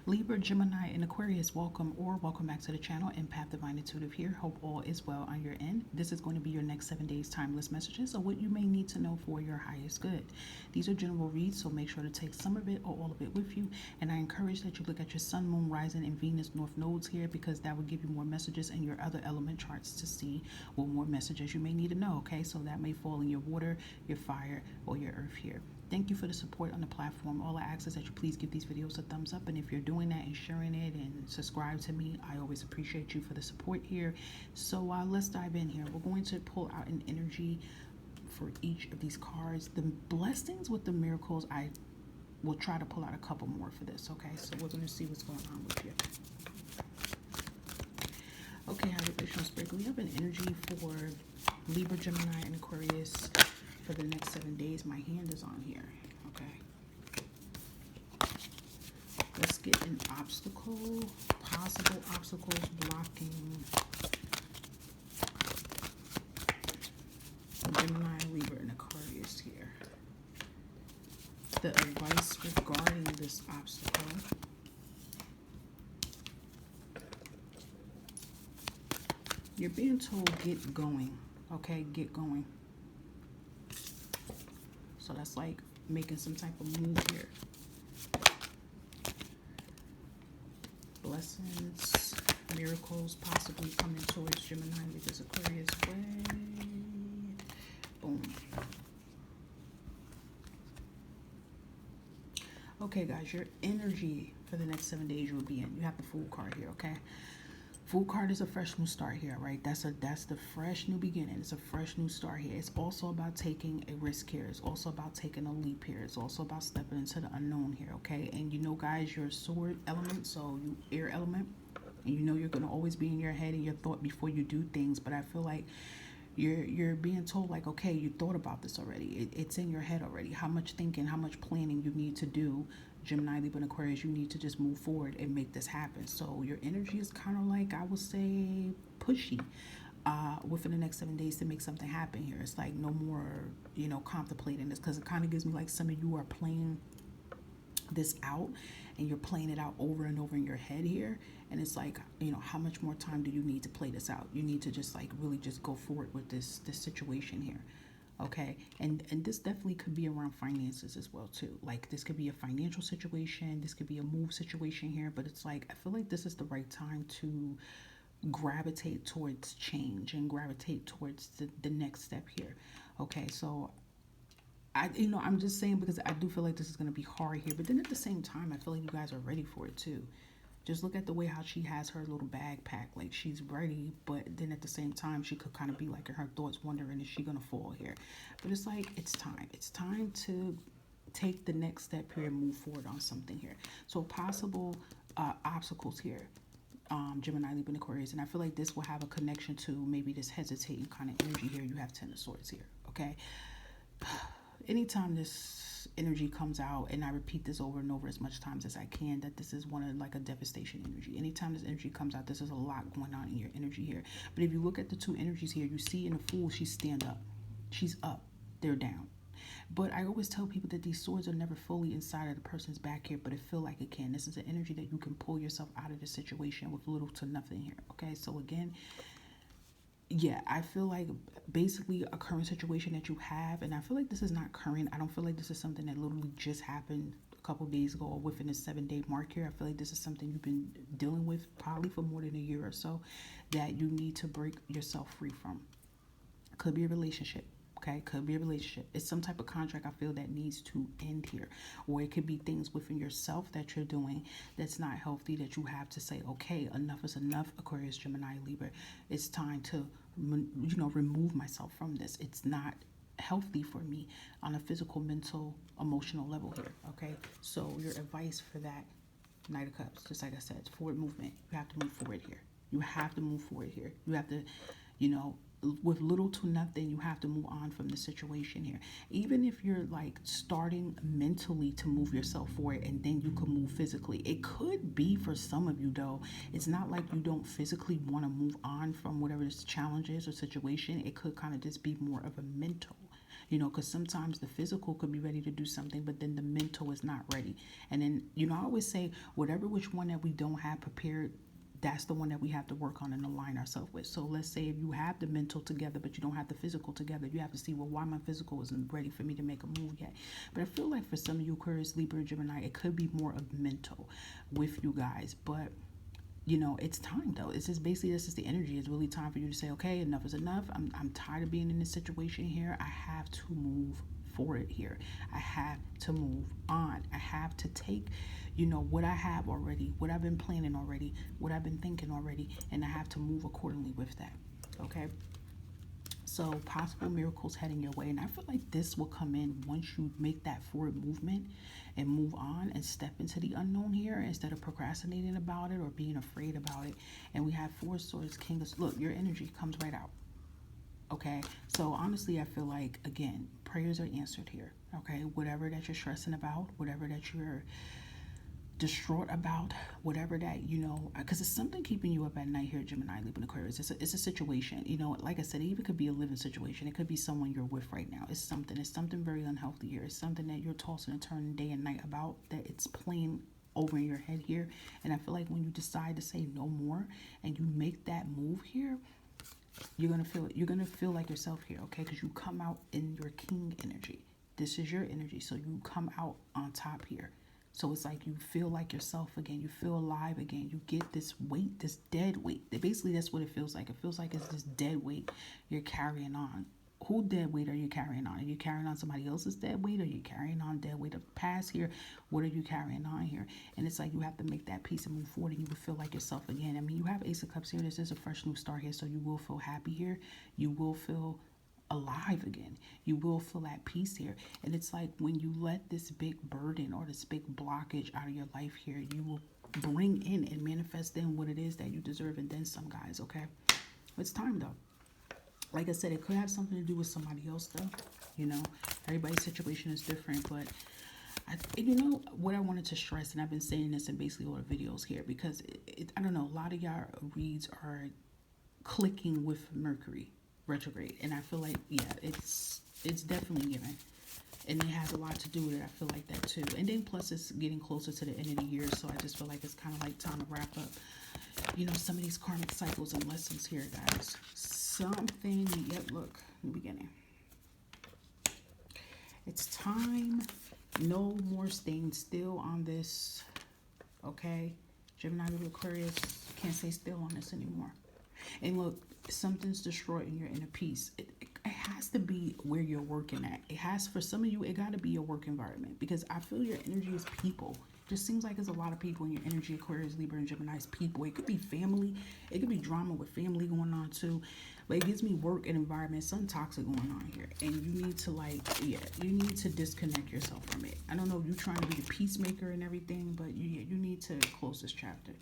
Libra, Gemini, and Aquarius, welcome back to the channel. Empath Divine Intuitive here. Hope all is well on your end. This is going to be your next 7 days timeless messages of what you may need to know for your highest good. These are general reads, so make sure to take some of it or all of it with you. And I encourage that you look at your sun, moon, rising, and Venus north nodes here, because that will give you more messages in your other element charts to see what more messages you may need to know. Okay, so that may fall in your water, your fire, or your earth here. Thank you for the support on the platform. All I ask is that you please give these videos a thumbs up. And if you're doing that and sharing it and subscribe to me, I always appreciate you for the support here. So let's dive in here. We're going to pull out an energy for each of these cards. The blessings with the miracles, I will try to pull out a couple more for this. Okay, so we're going to see what's going on with you. Okay, Higher Vibrational Spirit, we have an energy for Libra, Gemini, and Aquarius for the next 7 days. My hand is on here. Okay. Let's get an obstacle, possible obstacles blocking Gemini, Libra, and Aquarius here. The advice regarding this obstacle. You're being told, get going. Okay, get going. So that's like making some type of move here. Blessings, miracles possibly coming towards Gemini, Libra, Aquarius way. Boom. Okay, guys, your energy for the next 7 days you'll be in. You have the Fool card here, okay? Fool card is a fresh new start here, right? That's the fresh new beginning. It's a fresh new start here. It's also about taking a risk here. It's also about taking a leap here. It's also about stepping into the unknown here, okay? And you know, guys, you're a sword element, so you air element. And you know you're going to always be in your head and your thought before you do things. But I feel like you're being told, like, okay, you thought about this already. It's in your head already. How much thinking, how much planning you need to do. Gemini, Libra, and Aquarius, you need to just move forward and make this happen. So your energy is kind of like, I would say, pushy within the next 7 days to make something happen here. It's like no more, contemplating this, because it kind of gives me like some of you are playing this out and you're playing it out over and over in your head here. And it's like, how much more time do you need to play this out? You need to just like really just go forward with this situation here. Okay, and this definitely could be around finances as well too. Like this could be a financial situation, this could be a move situation here, but it's like I feel like this is the right time to gravitate towards change and gravitate towards the next step here. Okay, so I'm just saying, because I do feel like this is going to be hard here, but then at the same time I feel like you guys are ready for it too. Just look at the way how she has her little bag packed. Like, she's ready, but then at the same time, she could kind of be like in her thoughts wondering, is she going to fall here? But it's like, it's time. It's time to take the next step here and move forward on something here. So possible obstacles here. Gemini, Libra, and Aquarius. And I feel like this will have a connection to maybe this hesitating kind of energy here. You have Ten of Swords here, okay? Anytime this energy comes out, and I repeat this over and over as much times as I can, that this is one of like a devastation energy. Anytime this energy comes out, this is a lot going on in your energy here. But if you look at the two energies here, you see in the Fool, she's stand up. She's up. They're down. But I always tell people that these swords are never fully inside of the person's back here, but it feel like it can. This is an energy that you can pull yourself out of the situation with little to nothing here. Okay, so again, yeah, I feel like basically a current situation that you have, and I feel like this is not current. I don't feel like this is something that literally just happened a couple days ago or within a 7-day mark here. I feel like this is something you've been dealing with probably for more than a year or so that you need to break yourself free from. Could be a relationship. Okay, could be a relationship. It's some type of contract I feel that needs to end here. Or it could be things within yourself that you're doing that's not healthy, that you have to say, okay, enough is enough, Aquarius, Gemini, Libra. It's time to, remove myself from this. It's not healthy for me on a physical, mental, emotional level here. Okay, so your advice for that, Knight of Cups, just like I said, forward movement. You have to move forward here. You have to move forward here. You have to, with little to nothing, you have to move on from the situation here. Even if you're like starting mentally to move yourself forward, and then you can move physically. It could be for some of you though, it's not like you don't physically want to move on from whatever this challenge is or situation. It could kind of just be more of a mental because sometimes the physical could be ready to do something, but then the mental is not ready. And then, I always say, whatever which one that we don't have prepared, that's the one that we have to work on and align ourselves with. So let's say if you have the mental together, but you don't have the physical together, you have to see, well, why my physical isn't ready for me to make a move yet. But I feel like for some of you Aquarius, Libra, Gemini, it could be more of mental with you guys. But it's time though. It's just basically, this is the energy. It's really time for you to say, okay, enough is enough. I'm tired of being in this situation here. I have to move forward here. I have to move on. I have to take, what I have already, what I've been planning already, what I've been thinking already, and I have to move accordingly with that. Okay. So possible miracles heading your way. And I feel like this will come in once you make that forward movement and move on and step into the unknown here instead of procrastinating about it or being afraid about it. And we have 4 swords, King of, look, your energy comes right out. Okay. So honestly, I feel like, again, prayers are answered here. Okay. Whatever that you're stressing about, whatever that you're distraught about, whatever that, because it's something keeping you up at night here, Gemini, Libra, Aquarius. It's a situation, like I said, it even could be a living situation. It could be someone you're with right now. It's something very unhealthy here. It's something that you're tossing and turning day and night about, that it's playing over in your head here. And I feel like when you decide to say no more and you make that move here, you're going to feel it. You're going to feel like yourself here, okay? Because you come out in your king energy. This is your energy. So you come out on top here. So it's like you feel like yourself again. You feel alive again. You get this weight, this dead weight. Basically, that's what it feels like. It feels like it's this dead weight you're carrying on. Who dead weight are you carrying on? Are you carrying on somebody else's dead weight? Are you carrying on dead weight of the past here? What are you carrying on here? And it's like you have to make that peace and move forward, and you will feel like yourself again. I mean, you have Ace of Cups here. This is a fresh new start here, so you will feel happy here. You will feel alive again. You will feel at peace here. And it's like when you let this big burden or this big blockage out of your life here, you will bring in and manifest in what it is that you deserve, and then some, guys. Okay, it's time though. Like I said, it could have something to do with somebody else though. Everybody's situation is different, but what I wanted to stress, and I've been saying this in basically all the videos here, because I don't know, a lot of y'all reads are clicking with Mercury retrograde, and I feel like, yeah, it's definitely given, and it has a lot to do with it. I feel like that too. And then plus it's getting closer to the end of the year, so I just feel like it's kind of like time to wrap up some of these karmic cycles and lessons here, guys. Something, yep, look, in the beginning, it's time. No more staying still on this. Okay, Gemini, Libra, Aquarius, can't stay still on this anymore. And look, something's destroyed in your inner peace. It has to be where you're working at. It has, for some of you, it got to be your work environment, because I feel your energy is people. Just seems like there's a lot of people in your energy, Aquarius, Libra, and Gemini's people. It could be family. It could be drama with family going on too. But it gives me work and environment, something toxic going on here. And you need to you need to disconnect yourself from it. I don't know if you're trying to be the peacemaker and everything, but you need to close this chapter.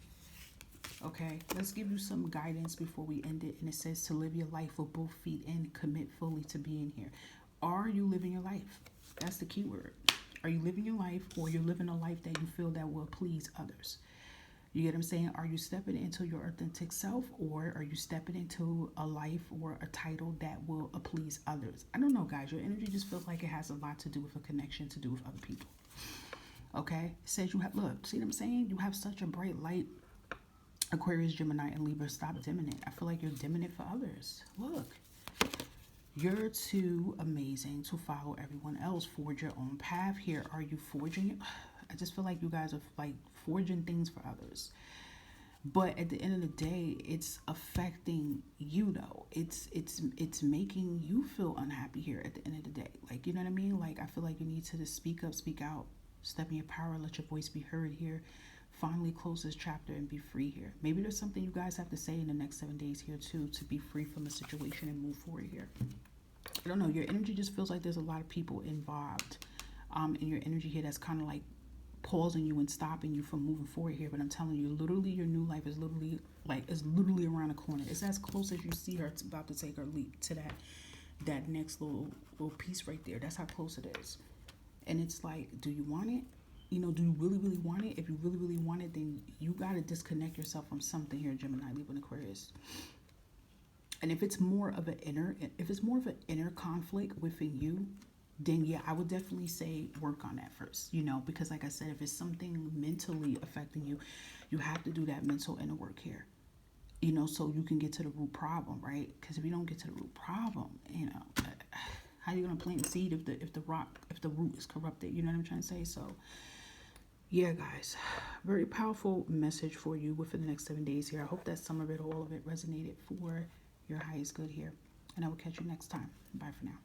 Okay, let's give you some guidance before we end it. And it says to live your life with both feet in, commit fully to being here. Are you living your life? That's the key word. Are you living your life, or you're living a life that you feel that will please others? You get what I'm saying? Are you stepping into your authentic self, or are you stepping into a life or a title that will please others? I don't know, guys. Your energy just feels like it has a lot to do with a connection to do with other people. Okay? It says you have, look, see what I'm saying? You have such a bright light, Aquarius, Gemini, and Libra. Stop dimming it. I feel like you're dimming it for others. Look. You're too amazing to follow everyone else. Forge your own path here. Are you forging it? I just feel like you guys are like forging things for others. But at the end of the day, it's affecting you though. It's making you feel unhappy here at the end of the day. Like, you know what I mean? Like, I feel like you need to just speak up, speak out, step in your power, let your voice be heard here. Finally close this chapter and be free here. Maybe there's something you guys have to say in the next 7 days here too, to be free from a situation and move forward here. I don't know, your energy just feels like there's a lot of people involved in your energy here that's kind of like pausing you and stopping you from moving forward here. But I'm telling you, literally your new life is literally around the corner. It's as close as you see her about to take her leap to that next little piece right there. That's how close it is. And it's like, do you want it? Do you really, really want it? If you really, really want it, then you got to disconnect yourself from something here, Gemini, Libra, and Aquarius. And if it's more of an inner conflict within you, then yeah, I would definitely say work on that first, you know, because like I said, if it's something mentally affecting you, you have to do that mental inner work here, you know, so you can get to the root problem, right? Because if you don't get to the root problem, you know, how are you gonna plant seed if the root is corrupted? You know what I'm trying to say? So yeah, guys, very powerful message for you within the next 7 days here. I hope that some of it, all of it, resonated for your highest good here, and I will catch you next time. Bye for now.